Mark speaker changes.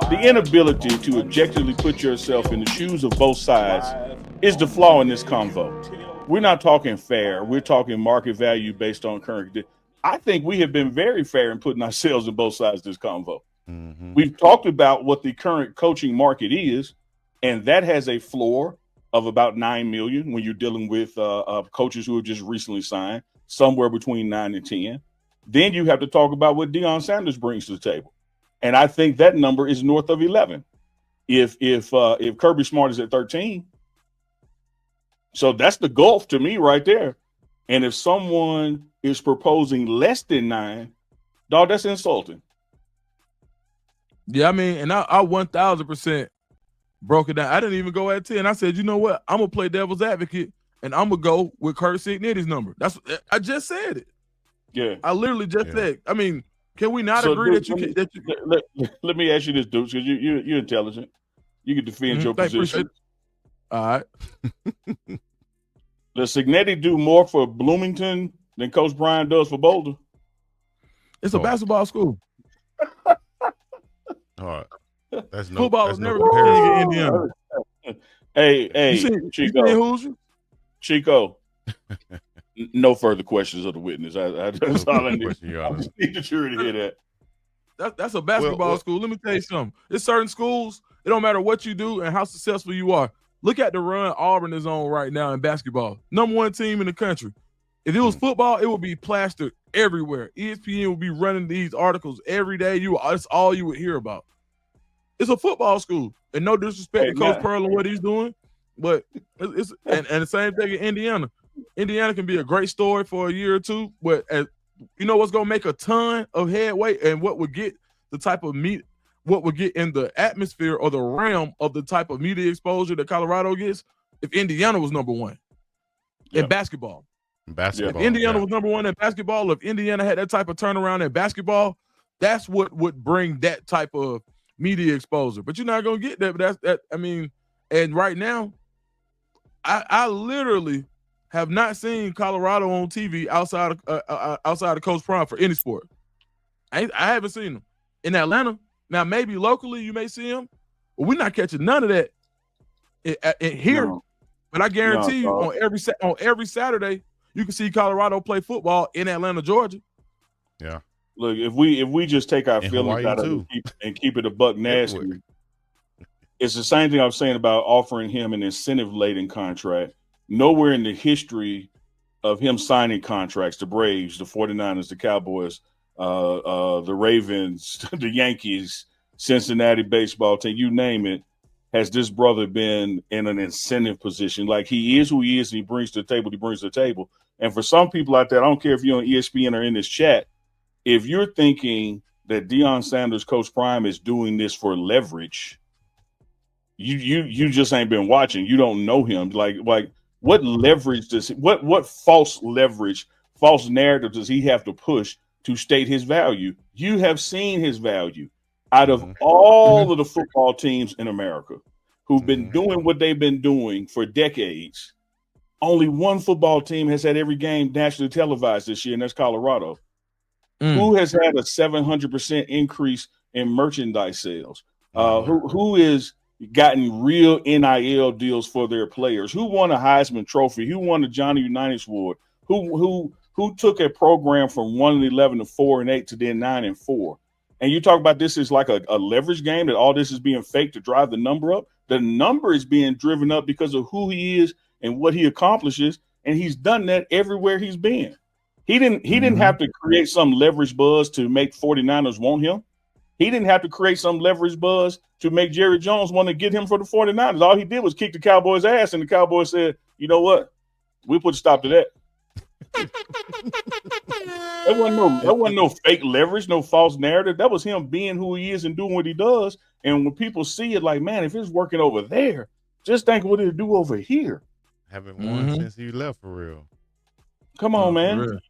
Speaker 1: The inability to objectively put yourself in the shoes of both sides is the flaw in this convo. We're not talking fair. We're talking market value based on current. I think we have been very fair in putting ourselves in both sides of this convo. We've talked about what the current coaching market is, and that has a floor of about 9 million when you're dealing with coaches who have just recently signed, somewhere between 9 and 10. Then you have to talk about what Deion Sanders brings to the table. And I think that number is north of 11. If Kirby Smart is at 13, so that's the gulf to me right there. And if someone is proposing less than 9, dog, that's insulting.
Speaker 2: Yeah, I mean, and I 1,000% broke it down. I didn't even go at 10. I said, you know what? I'm gonna play devil's advocate, and I'm gonna go with Kurt Signetti's number. I just said it.
Speaker 1: Yeah,
Speaker 2: I literally just said. I mean, can we not agree
Speaker 1: Duke,
Speaker 2: that you can?
Speaker 1: let me ask you this, Dukes, because you're intelligent. You can defend your position.
Speaker 2: All right.
Speaker 1: Does Signetti do more for Bloomington than Coach Brian does for Boulder?
Speaker 2: It's a basketball school.
Speaker 3: All right. That's no
Speaker 2: football
Speaker 3: was
Speaker 2: never king in Indiana.
Speaker 1: Hey, Chico. Chico. No further questions of the witness. That's all I need. I just need the jury to hear that.
Speaker 2: That's a basketball school. Let me tell you something. There's certain schools, it don't matter what you do and how successful you are. Look at the run Auburn is on right now in basketball. #1 team in the country. If it was football, it would be plastered everywhere. ESPN would be running these articles every day. That's all you would hear about. It's a football school. And no disrespect to Coach Pearl and what he's doing, but it's and the same thing in Indiana. Indiana can be a great story for a year or two, but you know what's going to make a ton of headway and what would get the type of what would get in the atmosphere or the realm of the type of media exposure that Colorado gets if Indiana was #1 in basketball. If Indiana was #1 in basketball, if Indiana had that type of turnaround in basketball, that's what would bring that type of media exposure. But you're not going to get that. But and right now, I literally have not seen Colorado on TV outside of Coach Prime for any sport. I haven't seen them in Atlanta. Now maybe locally you may see them, but we're not catching none of that here. No. But I guarantee you, on every Saturday, you can see Colorado play football in Atlanta, Georgia.
Speaker 3: Yeah.
Speaker 1: Look, if we just take our feelings out of it and keep it a buck nasty, it's the same thing I was saying about offering him an incentive-laden contract. Nowhere in the history of him signing contracts, the Braves, the 49ers, the Cowboys, the Ravens, the Yankees, Cincinnati baseball team, you name it, has this brother been in an incentive position. Like, he is who he is, and he brings to the table, And for some people out there, I don't care if you're on ESPN or in this chat, if you're thinking that Deion Sanders, Coach Prime, is doing this for leverage, you just ain't been watching. You don't know him. Like what leverage what false leverage, false narrative does he have to push to state his value? You have seen his value out of all of the football teams in America who've been doing what they've been doing for decades. Only one football team has had every game nationally televised this year, and that's Colorado. Who has had a 700% increase in merchandise sales? Who is gotten real NIL deals for their players? Who won a Heisman Trophy? Who won the Johnny Unitas Award? Who took a program from 1-11 to 4-8 to then 9-4? And you talk about this as like a leverage game, that all this is being faked to drive the number up. The number is being driven up because of who he is and what he accomplishes, and he's done that everywhere he's been. He didn't have to create some leverage buzz to make 49ers want him. He didn't have to create some leverage buzz to make Jerry Jones want to get him for the 49ers. All he did was kick the Cowboys' ass, and the Cowboys said, you know what? We'll put a stop to that. That wasn't no fake leverage, no false narrative. That was him being who he is and doing what he does. And when people see it, like, man, if it's working over there, just think what it'll do over here.
Speaker 3: Haven't won since he left, for real.
Speaker 1: Come on, man.